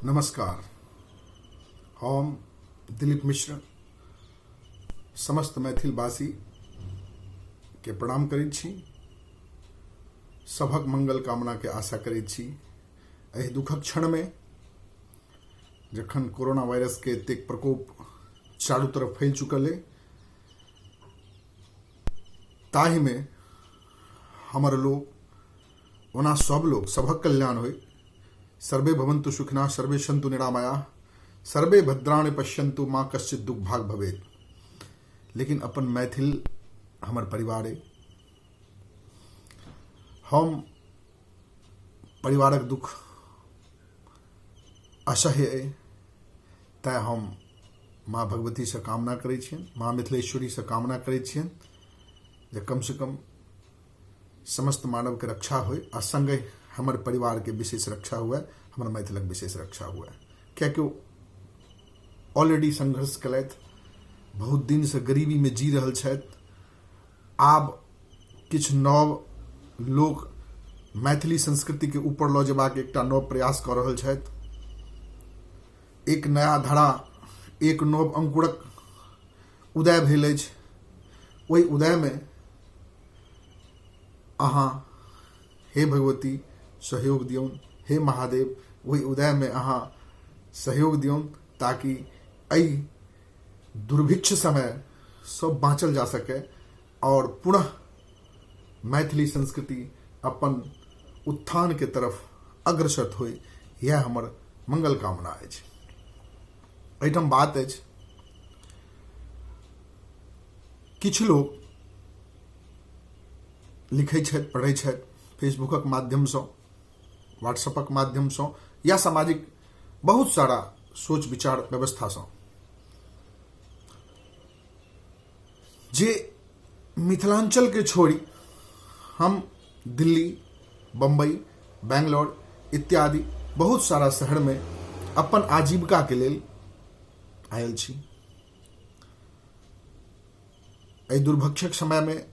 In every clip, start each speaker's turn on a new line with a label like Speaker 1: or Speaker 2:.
Speaker 1: नमस्कार। हम दिलीप मिश्र समस्त मैथिलवासी के प्रणाम करैत छी। सभक मंगल कामना के आशा करैत छी। एहि दुखक क्षण में जखन कोरोना वायरस के एतेक प्रकोप चारू तरफ फैल चुकल है, ताहि में हमर लोग ओना सब लोग सभक कल्याण होय। सर्वे भवन्तु सुखिनः, सर्वे सन्तु निरामयाः, सर्वे भद्राणि पश्यन्तु, माँ कश्चित् दुख भाग भवेत्। लेकिन अपन मैथिल हमर परिवार है। हम परिवारक दुख असह्य है, तैं हम माँ भगवती से कामना करै छियनि, माँ मिथिलेश्वरी से कामना करै छियनि जे कम से कम समस्त मानव के रक्षा होय आ संगे हमर परिवार के विशेष रक्षा हुए, हमर मैथिलक विशेष रक्षा हुए। कियाकि ऑलरेडी संघर्ष कलैथ, बहुत दिन से गरीबी में जी रहल छथि। आब किछु नव लोग मैथिली संस्कृति के ऊपर लऽ जेबाक एकटा नव प्रयास कऽ रहल छथि। एक नया धरा, एक नव अंकुरक उदय भेल अछि। ओहि उदय में अहाँ हे भगवती सहयोग दियौन, हे महादेव वही उदय में अहाँ सहयोग दियौन, ताकि एहि दुर्भिक्ष समय सब बाँचल जा सके और पुनः मैथिली संस्कृति अपन उत्थान के तरफ अग्रसर होय। यह हमर मंगल कामना अछि। एहिठाम बात अछि, किछु लोग लिखै छथि, पढ़ै छथि फेसबुकक माध्यम से, व्हाट्सएपक माध्यम से या सामाजिक बहुत सारा सोच विचार व्यवस्था से, जे मिथिलांचल के छोड़ी हम दिल्ली, बम्बई, बेंगलोर इत्यादि बहुत सारा शहर में अपन आजीविका के लेल आयल छी। एहि दुर्भिक्षक समय में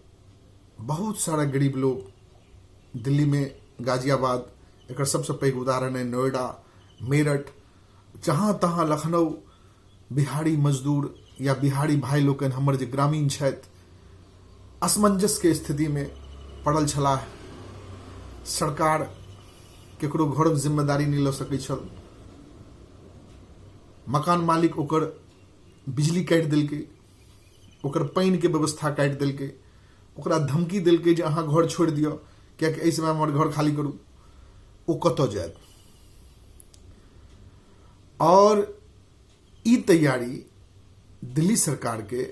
Speaker 1: बहुत सारा गरीब लोग दिल्ली में, गाजियाबाद एक सबसे पैघ उदाहरण है, नोएडा, मेरठ, जहाँ तहाँ लखनऊ, बिहारी मजदूर या बिहारी भाई लोकन हमर जे ग्रामीण छथि, असमंजस के स्थिति में पड़ल छलाह। सरकार केकरो घरक जिम्मेदारी नहीं लऽ सकै छल। मकान मालिक ओकर बिजली काटि देलकै, ओकर पानि के व्यवस्था काटि देलकै, ओकरा धमकी देलकै जे अहाँ घर छोड़ि दियौ, कियाकि एहि समय हमर घर खाली करू। ओ कतऽ जायत? और ई तैयारी दिल्ली सरकार के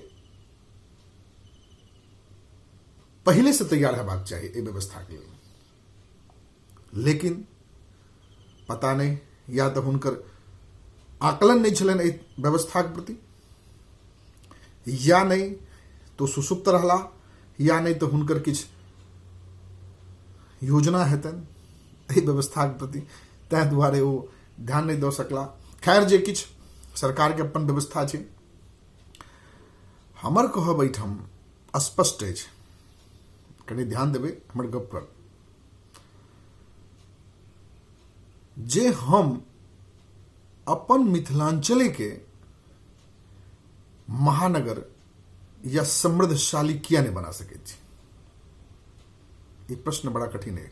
Speaker 1: पहले से तैयार हेबाक चाही एहि व्यवस्था के लेल। लेकिन पता नहीं, या तो हुनकर आकलन नहीं छलनि एहि व्यवस्था के प्रति, या नहीं तो सुसुप्त रहला, या नहीं तो हुनकर किछु योजना हेतनि एहि व्यवस्था के प्रति, ताहि दुआरे ओ ध्यान नहीं दऽ सकला। खैर, जे किछु सरकार के अपन व्यवस्था छै, हमर कहब एहिठाम स्पष्ट अछि। कनि ध्यान देबै हमर गप पर। जे हम अपन मिथिलांचले के महानगर या समृद्धशाली किया नहीं बना सकै छी? ई प्रश्न बड़ा कठिन है।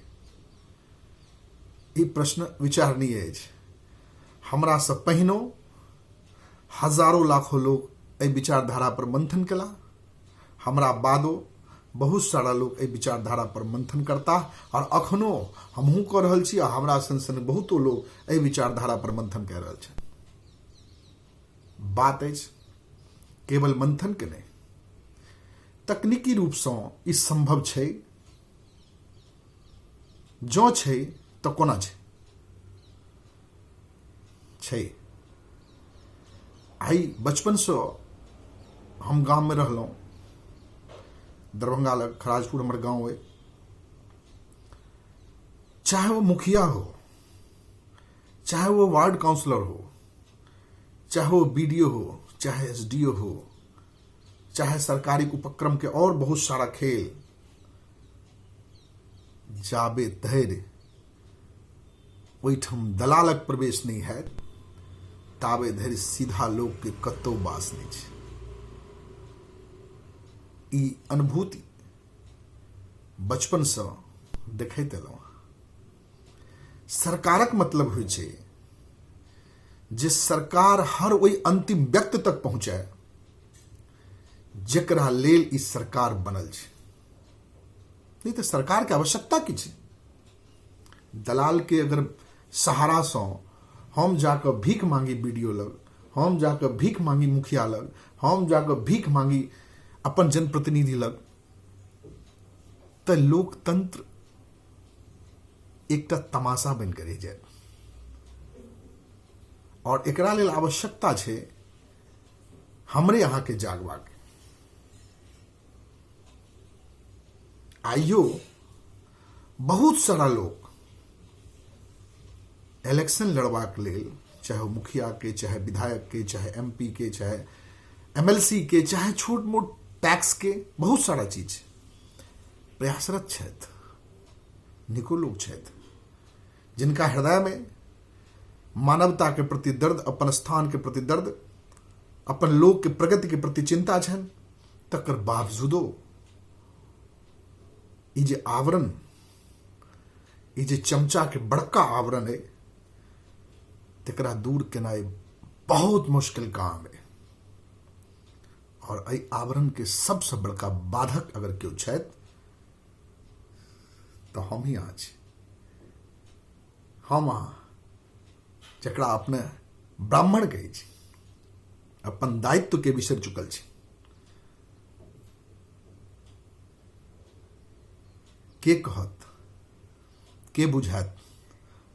Speaker 1: ई प्रश्न विचारणीय अछि। हमरा से पहिनो हजारों लाखों लोग एहि विचारधारा पर मंथन केला। हमरा बादो बहुत सारा लोग एहि विचारधारा पर मंथन करता, और अखनो हमहूँ कऽ रहल छी, आ हमरा संग बहुतो लोग एहि विचारधारा पर मंथन कऽ रहल छथि। बात अछि केवल मंथन के नहीं, तकनीकी रूप से ई संभव छै। जो छै तो कोना छै? आई बचपन से हम गांव में रहलहुं। दरभंगा लग खराजपुर हमर गांव है। चाहे वो मुखिया हो, चाहे वो वार्ड काउंसलर हो, चाहे वो बीडीओ हो, चाहे एसडीओ हो, चाहे सरकारी उपक्रम के और बहुत सारा खेल, जाबे धैर्य ओहिठाम दलालक प्रवेश नहीं है, ताबे धरि सीधा लोग के कतौ बास नहीं छै। ई अनुभूति बचपन से देखैत एलहुँ। सरकारक मतलब होइ छै जे सरकार हर ओहि अंतिम व्यक्ति तक पहुंचे जेकरा लेल ई सरकार बनल छै। नहीं तो सरकार के आवश्यकता की छै? दलाल के अगर सहारा से हम जाकर भीख मांगी बीडीओ लग, हम जाकर भीख मांगी मुखिया लग, हम जाकर भीख मांगी अपन जनप्रतिनिधि लग, तो लोकतंत्र एकटा तमाशा बन कर रह जाए। और एकरा लेल आवश्यकता छै हमरे यहाँ के जागबाक। आइयो बहुत सारा लोग इलेक्शन लड़बाक लेल, चाहे मुखिया के, चाहे विधायक के, चाहे एमपी के, चाहे एमएलसी के, चाहे छोट मोट टैक्स के, बहुत सारा चीज प्रयासरत छथि। निको लोग छथि जिनका हृदय में मानवता के प्रति दर्द, अपन स्थान के प्रति दर्द, अपन लोग के प्रगति के प्रति चिंता छन। तकर बावजूदो ई जे आवरण, ई जे चमचा के बड़का आवरण है, तकरा दूर केनाइ बहुत मुश्किल काम है। और एहि आवरण के सबसे बड़का बाधक अगर केओ छथि तो हम ही आज, हम अहाँ जकरा अपने ब्राह्मण कहै छी, अपन दायित्व के बिसर चुकल छी। के कहत, के बुझात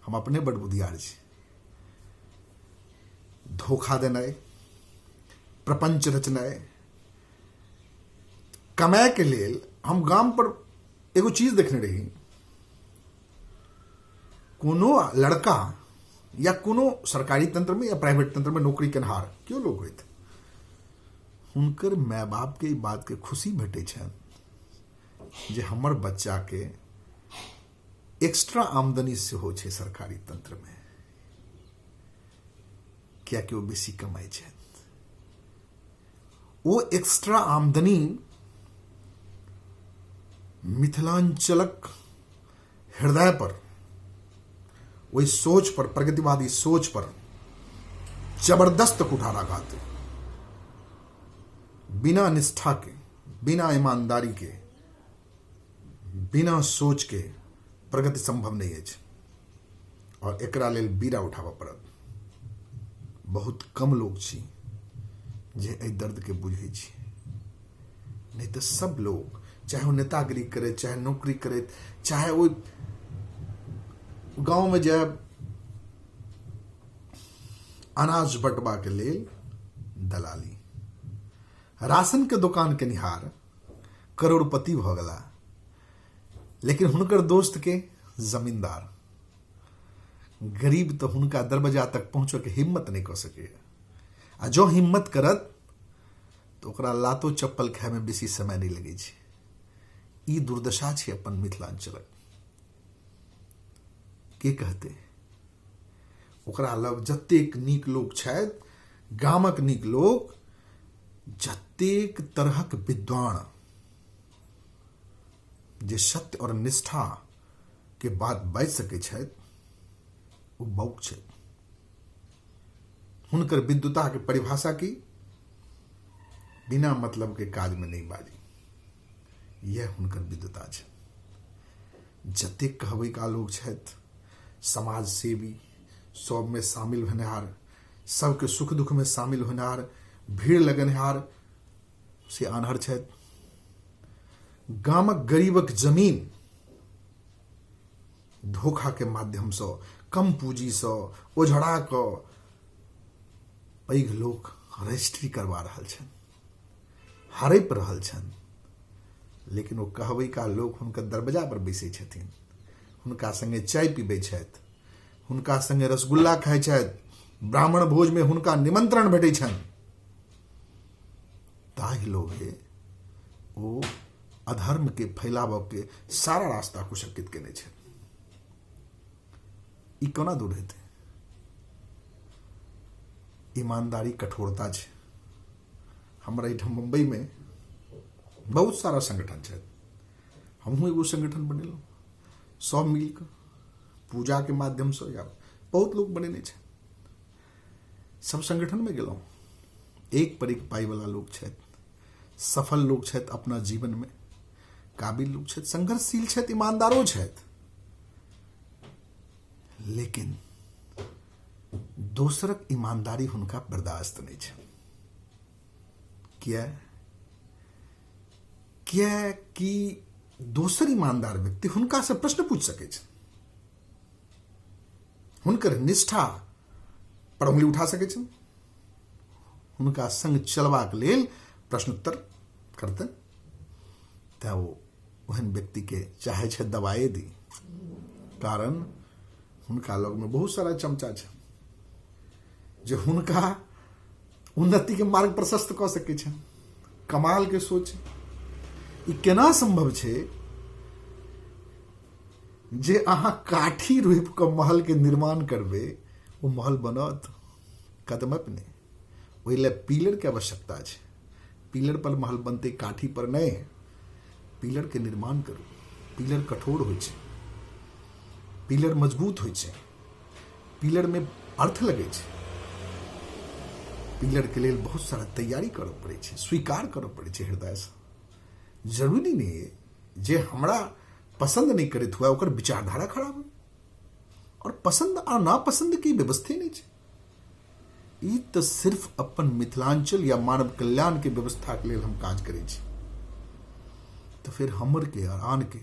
Speaker 1: हम अपने बड़ बुधियार छी। धोखा देनाइ, प्रपंच रचनाइ, कमाए के लेल हम गाम पर एगो चीज देखने रही। कोनो लड़का या कोनो सरकारी तंत्र में या प्राइवेट तंत्र में नौकरी केनहार क्यों लोग होइत, हुनकर माय बाप के ई बात के खुशी भेटै छनि जे हमर बच्चा के एक्स्ट्रा आमदनी सेहो छै सरकारी तंत्र में, कियाकि ओ बेसी कमाई छथि। ओ एक्स्ट्रा आमदनी मिथिलांचलक हृदय पर, वही सोच पर, प्रगतिवादी सोच पर जबरदस्त कुठाराघात है। बिना निष्ठा के, बिना ईमानदारी के, बिना सोच के प्रगति संभव नहीं है। और एकरा लेल बीरा उठाबऽ पड़त। बहुत कम लोग छी जे एहि दर्द के बुझै छी। नहीं तो सब लोग, चाहे वो नेतागिरी करे, चाहे नौकरी करे, चाहे वो गांव में जाए अनाज बंटवा के लेल दलाली, राशन के दुकान के निहार करोड़पति भ गला, लेकिन हुनकर दोस्त के जमींदार। गरीब तो हुनका दरवाजा तक पहुंचे के हिम्मत नहीं कर सके। आ जो हिम्मत करत तो ओकरा लातो चप्पल खाए में बेसी समय नहीं लगे छै। ई दुर्दशा छै अपन मिथिलांचलक। के कहते ओकरा लग जतेक नीक लोग छथि, गामक नीक लोग, जतेक तरहक विद्वान जे सत्य और निष्ठा के बात बाजि सकै छथि, ओ बौक छथि। हुनकर विद्वता के परिभाषा की, बिना मतलब के काज में नहीं बाजी। यह हुनकर विद्वता छै। जतेक कहबै का लोग छथि, समाज सेवी, सब में शामिल होनहार, सबके सुख दुख में शामिल होनहार, भीड़ लगनहार से आन्हर छथि। गामक गरीबक जमीन धोखा के माध्यम से, कम पूंजी से ओझड़ा क पैघ लोक रजिस्ट्री करवा रहल छनि, हड़पि रहल छनि। लेकिन वो कहबै का लोग हुनकर दरवाजा पर बैसै छथिन, हुनका संगे चाय पीबै छथि, हुनका संगे रसगुल्ला खाइ छथि, ब्राह्मण भोज में हुनका निमंत्रण भेटै छनि। ताहि लोभे ओ अधर्म के फैलाव के सारा रास्ता कुशकित केने छै। ई कोना दूर हेतै? ईमानदारी कठोरता है। हमारा एठाम मुंबई में बहुत सारा संगठन है, हमहूँ एगो संगठन बनेलहुँ, सब मिलकर पूजा के माध्यम से या बहुत लोग बनेने छे। सब संगठन में गेलहुँ, एक पर एक पाई वाला लोग छथि, सफल लोग छथि अपना जीवन में, काबिल लोग छथि, संघर्षशील छथि, ईमानदारो छथि, लेकिन दोसरक ईमानदारी हुनका बर्दाश्त नहीं छे। किया कि दोसर ईमानदार व्यक्ति हुनका से प्रश्न पूछ सके छे, हुनकर निष्ठा पर उंगली उठा सके छे, हुनका संग चलबाक लेल प्रश्नोत्तर करते, तै वो ओहन व्यक्ति के चाहे छे दबाए दी, कारण हुनका लग में बहुत सारा चमचा छे जो हुनका उन्नति के मार्ग प्रशस्त क सके छे। कमाल के सोच, ई केना संभव छे जे अहाँ काठी रोपि के महल के निर्माण करबे, वो महल बनत कदमप नहीं। ओहि ले पिलर के आवश्यकता है, पिलर पर महल बनते, काठी पर नहीं। पिलर के निर्माण करू, पिलर कठोर हो, पिलर मजबूत हो, पिलर में अर्थ लगे, पिलर के लिए बहुत सारा तैयारी करऽ पड़े, स्वीकार करऽ पड़े हृदय से। जरूरी नहीं है जे हमरा पसंद नहीं करे हुआ ओकर विचारधारा खराब है, और पसंद आ नापसंद की व्यवस्था नहीं है। ई तो सिर्फ अपन मिथिलांचल या मानव कल्याण के व्यवस्था के लिए हम काज करे छी, तो फिर हमर के और आन के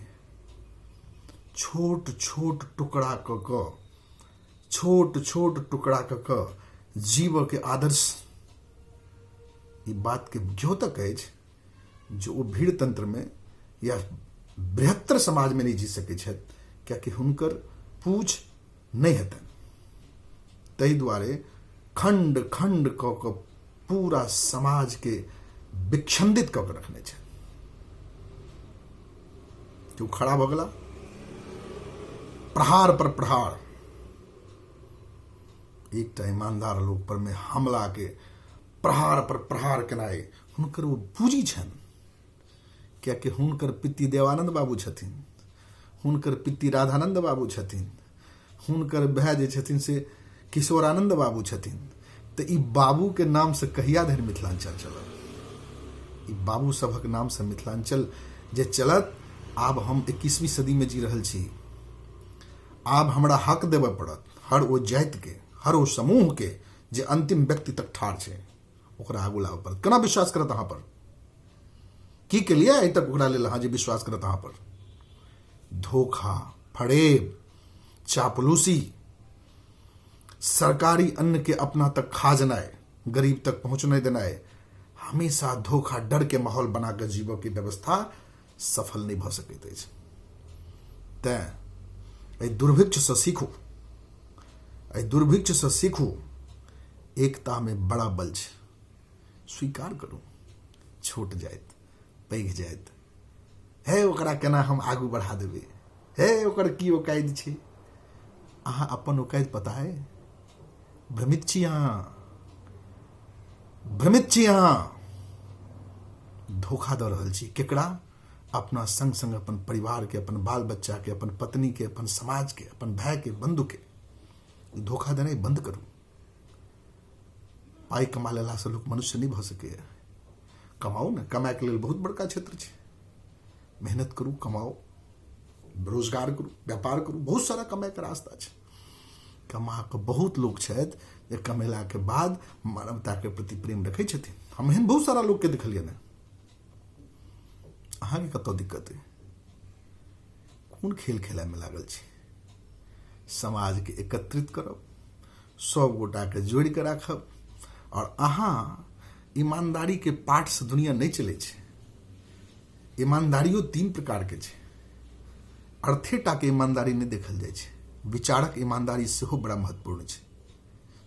Speaker 1: छोट छोट टुकड़ा क जीव के आदर्श, ये बात के द्योतक है जो वो भीड़ तंत्र में या बृहत्तर समाज में नहीं जी सके छे, क्या कि हुनकर पूछ नहीं हेतन। तई द्वारे खंड खंड क पूरा समाज के विक्षंदित क के रखने छे। जो खड़ा भ गेला, प्रहार पर प्रहार, एक ईमानदार लोग पर में हमला के प्रहार पर प्रहार केनाए हुनकर वो पूंजी छन। क्या कि हुनकर पिति देवानंद बाबू छथिन, हुनकर पिति राधानंद बाबू छथिन, हुनकर भाई जे छथिन से किशोरानंद बाबू छथिन। तो ई बाबू के नाम से कहिया धरि मिथिलांचल चलत? ई बाबू सभक नाम से मिथिलांचल जे चलत। आब हम 21वीं सदी में जी रहल छी, आब हमरा हक देबे पड़त हर वो जाति के, हर वो समूह के जे अंतिम व्यक्ति तक ठाढ़ छे, ओकरा आगू लाबे पड़त। केना विश्वास करत अहाँ पर? की के लिए अभी तक ओकरा लेल अहाँ जे विश्वास करत अहाँ पर? धोखा, फरेब, चापलूसी, सरकारी अन्न के अपना तक खा जनाए, गरीब तक पहुंचने देनाए, हमेशा धोखा डर के माहौल बनाकर जीवो की व्यवस्था सफल नहीं भ सकैत अछि। तें दुर्भिक्ष से सीखू, दुर्भिक्ष से सीखू, एकता में बड़ा बल छै। स्वीकार करू, छोट जाइत पैघ जाइत, हे ओकरा केना हम आगू बढ़ा देबै, हे ओकर की औकात छै, अहाँ अपन औकात पता है? भ्रमित छी अहाँ, भ्रमित छी अहाँ। धोखा दऽ रहल छी केकरा? अपना संग संग अपन परिवार के, अपन बाल बच्चा के, अपन पत्नी के, अपन समाज के, अपन भाई के, बंधु के। धोखा देनाइ बंद करू। पाई कमा लेला से लोग मनुष्य नहीं भ सके। कमाओ ना, कमाए के लिए बहुत बड़का क्षेत्र छै। मेहनत करू, कमाओ, रोजगार करू, व्यापार करू, बहुत सारा कमाए के रास्ता छै। कमा के बहुत लोग छथि जे कमेला के बाद मानवता के प्रति प्रेम रखै छथिन। हम एहन बहुत सारा लोग के देखलियै ने। अहाँ के कतौ दिक्कत है? कोन खेल खेलाय में लागल छी? समाज के एकत्रित करब, सब गोटा के जोड़ के राखब, और अहाँ ईमानदारी के पाठ से दुनिया नहीं चले छे। ईमानदारियों 3 प्रकार के छे। अर्थेटा के ईमानदारी नहीं देखल जाय छे। विचारक ईमानदारी सेहो बड़ा महत्वपूर्ण छे।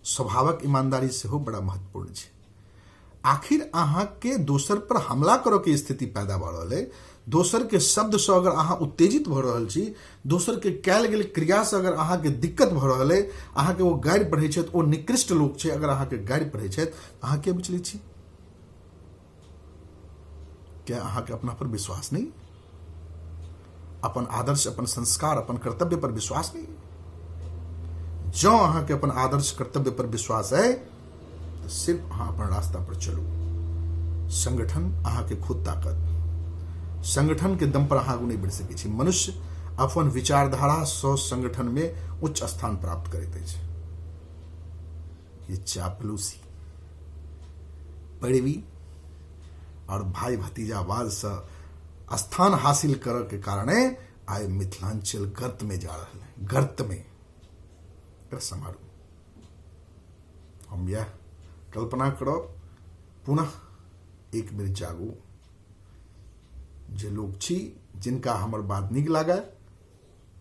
Speaker 1: स्वभावक ईमानदारी सेहो बड़ा महत्वपूर्ण छे। आखिर अहाँ के दोसर पर हमला करो के स्थिति पैदा भ रहल है दोसर के शब्द से अगर अहाँ उत्तेजित भ रहल छी, दोसर के कैल गेल क्रिया से अगर अहाँ के दिक्कत भ रहल है, अहाँ के वो गारि पढ़ै छथि, ओ निकृष्ट लोक छै, अगर अहाँ के गारि पढ़ै छथि, अहाँ के विचलित छी? क्या अहाँ के अपना पर विश्वास नहीं? अपन आदर्श, अपन संस्कार, अपन कर्तव्य पर विश्वास नहीं? जो अहाँ के अपन आदर्श कर्तव्य पर विश्वास है तो सिर्फ अहाँ अपन रास्ता पर चलू। संगठन अहाँ के खुद ताकत, संगठन के दम पर अहाँ नहीं बढ़ सकै छी। मनुष्य अपन विचारधारा सौ संगठन में उच्च स्थान प्राप्त करैत अछि। ये चापलूसी, पैरवी और भाई भतीजावाद से स्थान हासिल करने के कारणे आय मिथिलांचल गर्त में जा रहा है। गर्त में समारू हम यह कल्पना करो, पुनः एक बेर जागू। जे लोग छी जिनका हमर बात नीक लागे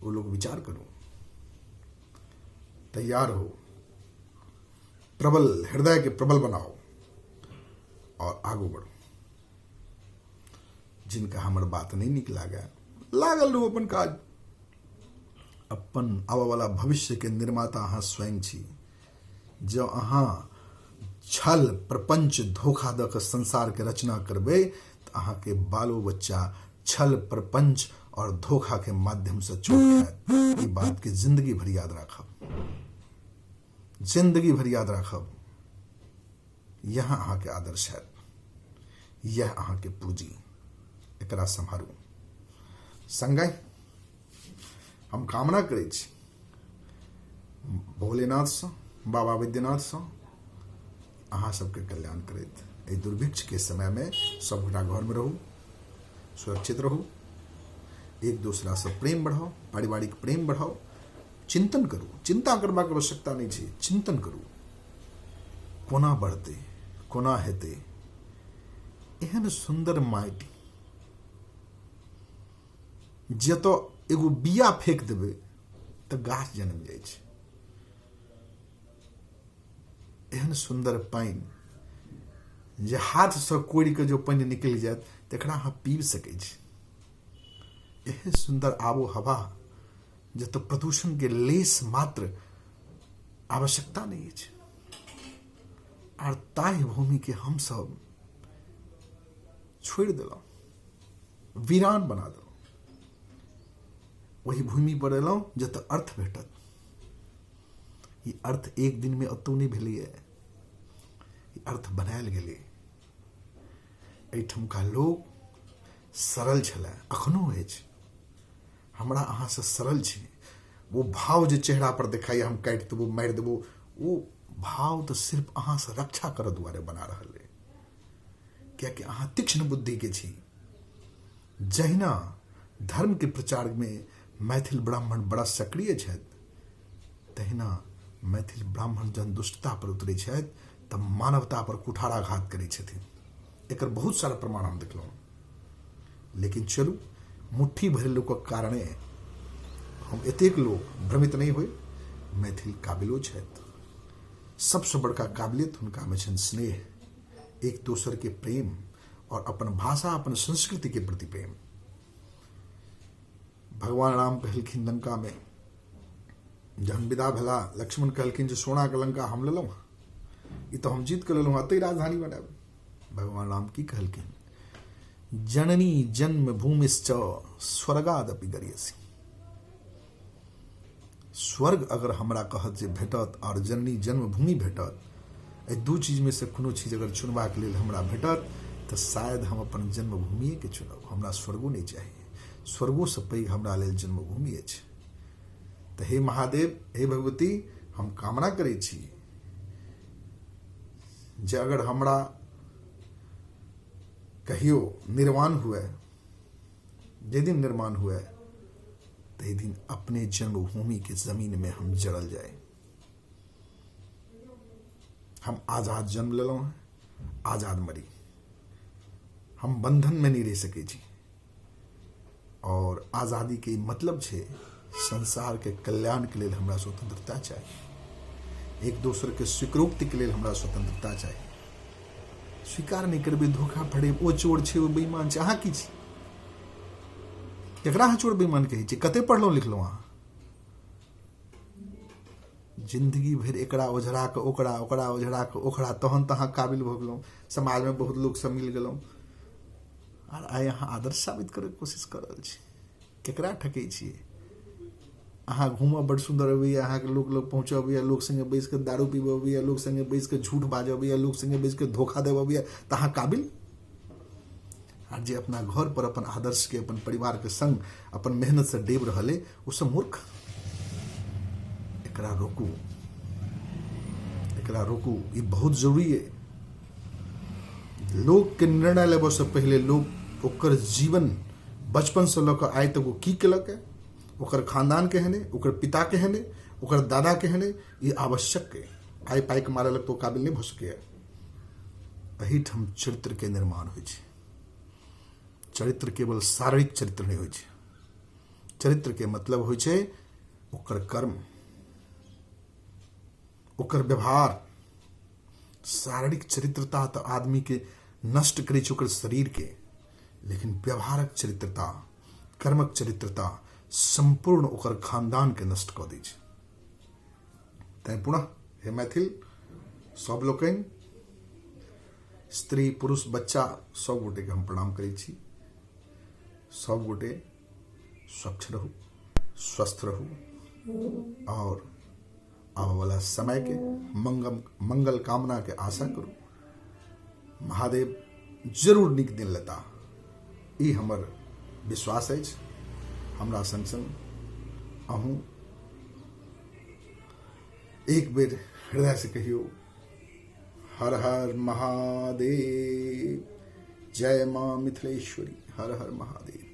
Speaker 1: वो लोग विचार करो, तैयार हो, प्रबल हृदय के प्रबल बनाओ और आगू बढ़ो। जिनका हमर बात नहीं नीक लागे, लागल रहू अपन काज। अपन आबे वाला भविष्य के निर्माता अहाँ स्वयं छी। जो अहाँ छल प्रपंच धोखा द के संसार के रचना करबे तो अहाँ के बालो बच्चा छल प्रपंच और धोखा के माध्यम से चोट खायत। ये बात के जिंदगी भर याद रखब, जिंदगी भर याद रखब। यह अहाँ के आदर्श है, यह अहाँ के पूंजी, एकरा संभारू। संगहि हम कामना करै छी भोलेनाथ से, बाबा वैद्यनाथ से अहाँ सबके कल्याण करैत एहि दुर्भिक्ष के समय में सबगोटा घर में रहू, सुरक्षित रहू, एक दूसरा से प्रेम बढ़ाओ, पारिवारिक प्रेम बढ़ाओ, चिंतन करू। चिंता करबाक आवश्यकता नहीं छै, चिंतन करू कोना बढ़ते, कोना हेते। एहन सुंदर माटि जतो एगो बिया फेंक देबे तो गाछ जन्म जाय छै। एहन सुंदर पानि जे हाथ से कोड़ि के जो पानि निकल जायत तकरा अहाँ पीब सकै छी। एहन सुंदर आबो हवा जतो प्रदूषण के लेस मात्र आवश्यकता नहीं है। और ताहि भूमि के हम सब छोड़ दिलौं, वीरान बना दिलौं। वही भूमि पर एलौं जतऽ अर्थ भेटत। ई अर्थ एक दिन में अतौ नहीं भेलैए, ई अर्थ बनायल गेलै। एहिठुमका लोग सरल छलै, अखनो अछि। हमरा अहाँ से सरल छै। वो भाव जे चेहरा पर दिखाई हम काटि देबो, मारि देबो, वो भाव तो सिर्फ अहाँ से रक्षा करऽ दुआरे बना रहल है। कियाकि अहाँ तीक्ष्ण बुद्धि के छी। जहिना धर्म के प्रचार में मैथिल ब्राह्मण बड़ा सक्रिय छथि, तहिना मैथिल ब्राह्मण जन दुष्टता पर उतरै छथि तऽ मानवता पर कुठाराघात करै छथिन। एकर बहुत सारा प्रमाण हम देखलहुँ। लेकिन चलू, मुट्ठी भरि लोकक कारणे हम एतेक लोग भ्रमित नहीं हुए। मैथिल काबिलो छथि। सबसे बड़का काबिलियत हुनका में छनि स्नेह, एक दोसर के प्रेम और अपन भाषा, अपन संस्कृति के प्रति प्रेम। भगवान राम कहलखिन लंका में जहन विदा भेला, लक्ष्मण कहलखिन जे सोना के लंका हम लेलहुँ, ई तो हम जीत के लेलहुँ, अतै राजधानी बनायब। भगवान राम की कहलखिन, जननी जन्म भूमिश्च स्वर्गादपि गरीयसी। स्वर्ग अगर हमरा कहत जे भेटत और जननी जन्मभूमि भेटत, एहि दू चीज में से कोनो चीज अगर चुनबाक लेल हमरा भेटत तो शायद हम अपन जन्मभूमिए के चुनब। हमरा स्वर्गो नहीं चाहिए। स्वर्गो से पैघ हमरा लेल जन्मभूमि अछि। तो हे महादेव, हे भगवती, हम कामना करै छी जे अगर हमरा कहियो निर्वाण हुए, जे दिन निर्माण हुए ते दिन अपने जन्मभूमि के जमीन में हम जड़ल जाए। हम आजाद जन्म लेलौं हैं, आजाद मरी। हम बंधन में नहीं रह सके छी। और आजादी के मतलब छे संसार के कल्याण के लिए हमरा स्वतंत्रता चाहिए। एक दूसरे के स्वीकृति के लिए हमरा स्वतंत्रता चाहिए। स्वीकार नहीं करबे, धोखा पड़े, वो चोर छे, वो बेईमान छे, अहाँ की छी? केकरा अहाँ चोर बेईमान कहै छी? कते पढ़लहुँ लिखलहुँ अहाँ? जिंदगी भरि एकरा ओझरा के ओकरा, ओकरा ओझरा के ओकरा, तहन तऽ अहाँ काबिल भऽ गेलहुँ, समाज में बहुत लोग सब मिल गेलहुँ, और आइ अहाँ आदर्श साबित करे के कोशिश कर रहल छी। केकरा ठकै छियै? अहाँ घूमऽ बड़ सुंदर अबैया, अहाँके लोग लग पहुँचऽ अबैया, लोग संगे बैस के दारू पीबऽ अबैया, लोग संगे बैस के झूठ बाजऽ अबैया, लोग संगे बैस के धोखा देबऽ अबैया, तऽ अहाँ काबिल? आ जे अपना घर पर अपन आदर्श के, अपन परिवार के संग अपन मेहनत से डेब रहल है, वो सब मूर्ख। एकरा रोकू, एकरा रोकू, ये बहुत जरूरी है। लोग के निर्णय लेबऽ से पहले लोग ओकर जीवन बचपन से लऽ कऽ आइ तक वो की केलक है, ओकर खानदान केहन है, ओकर पिता केहन है, ओकर दादा केहन है, ये आवश्यक है। आइ पाइ के मारे लग तो काबिल नहीं भऽ सकैए। एहिठाम चरित्र के निर्माण होइ छै। चरित्र केवल शारीरिक चरित्र नहीं होइ छै। चरित्र के मतलब होइ छै ओकर कर्म, ओकर व्यवहार। शारीरिक चरित्रता तो आदमी के नष्ट करे छै ओकर शरीर के, लेकिन व्यवहारक चरित्रता, कर्मक चरित्रता संपूर्ण ओकर खानदान के नष्ट कऽ दै छै। तैं पुनः हे मैथिल सब लोकनि, स्त्री पुरुष बच्चा सब गोटे के हम प्रणाम करै छी। सब गोटे स्वच्छ रहू, स्वस्थ रहू, और आने वाला समय के मंगल कामना के आशा करू। महादेव जरूर नीक दिन लेता, ई हमर विश्वास अछि। हमरा संग संग अहूँ एक बेर हृदय से कहियो, हर हर महादेव, जय माँ मिथिलेश्वरी, हर हर महादेव।